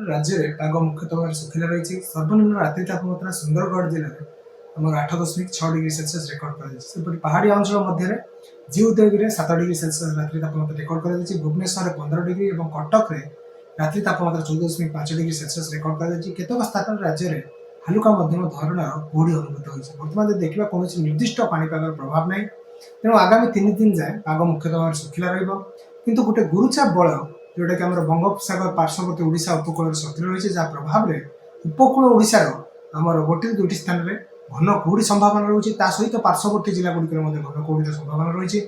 राज्य में पाग मुख्यतः भाव सुखिला रही। सर्वनिम्न रात्रि तापमात्रा सुंदरगढ़ जिले में आम 8.6 डिग्री सेल्सियस रेकर्ड कर पहाड़ी अंचल मध्य जीउदयगिरी 7 डिग्री सेल्सियस रात्रि तापमात्रा रेकर्ड कर भुवनेश्वर 15 डिग्री और कटक में रात्रि तापमात्रा 14.5 डिग्री सेल्सियस रेकर्ड कर केतक स्थान राज्य में हालुका मध्यम धरणर कुहुड़ी अनुभूत होती। बर्तमान देखा कौन निर्दिष्ट पाणीपाग प्रभाव ना तेणु आगामी 3 दिन जाए पाग मुख्यतः भाव सुखिला रु गोटे गुरुचाप बल जोटा कि बंगोपसागर पार्श्ववर्ती ओडिशा उपकूल सक्रिय रही जहाँ प्रभाव में उपकूल ओडिशार आमर गोटे दुईटी स्थान में घन कुहुड़ी संभावना रही सहित पार्श्ववर्ती जिला गुड़िक घन कुहुड़ी संभावना रही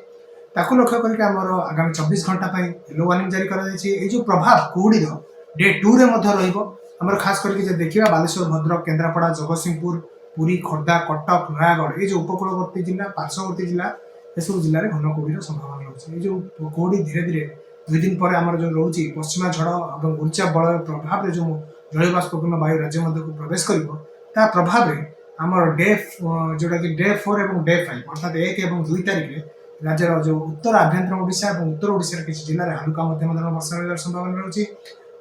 लक्ष्य करके आमर आगामी 24 घंटा येलो वार्निंग जारी कर प्रभाव कुहुड़ी डे 2 रे रही खास करके देखा बालेश्वर भद्रक केन्द्रापड़ा जगतसिंहपुर पुरी खोर्धा कटक नयागढ़ ये उपकूलवर्ती जिला पार्श्ववर्ती जिला ये सब जिले में घन कुहुड़ी संभावना रही जो कुहुड़ी धीरे धीरे 2 दिन पर आमर जो रोचे पश्चिमा झड़ और गुरुचाप बल प्रभाव में जो जलबाष्पूर्ण वायु राज्य मध्य को प्रवेश कर प्रभाव में आमर डे जोटा कि डे 4 और डे 5 अर्थात 1 और 2 तारिख में राज्यर जो उत्तर आभ्यंतर ओडिशा और उत्तर ओडिशा किसी जिले में हालुका मध्यम धरण वर्षा रही संभावना रही।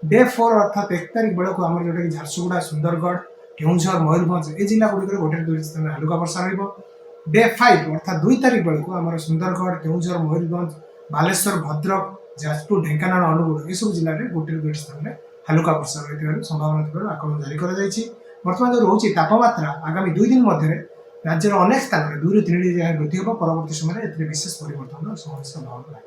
डे 4 अर्थात 1 तारिख बेलू आम जोटा कि झारसुगुड़ा सुंदरगढ़ केउझर मयूरभंज ये जिला गुड़िक गोटे 2 स्थान में हालुका वर्षा रही। डे 5 अर्थात 2 तारिख बेलू आम सुंदरगढ़ केउझर मयूरभंज बालेश्वर भद्रक जाजपुर ढेंकानाल अनुगुल ये सब जिले में गोटे 2 स्थान में हालुका वर्षा रही संभावना थी आकलन जारी कर बर्तमान जो रोचे तापमात्रा आगामी 2 दिन मध्य राज्यर अनेक स्थान में 2 ରୁ 3 डिग्री वृद्धि हो परवर्ती समय विशेष परिवर्तन संभावना।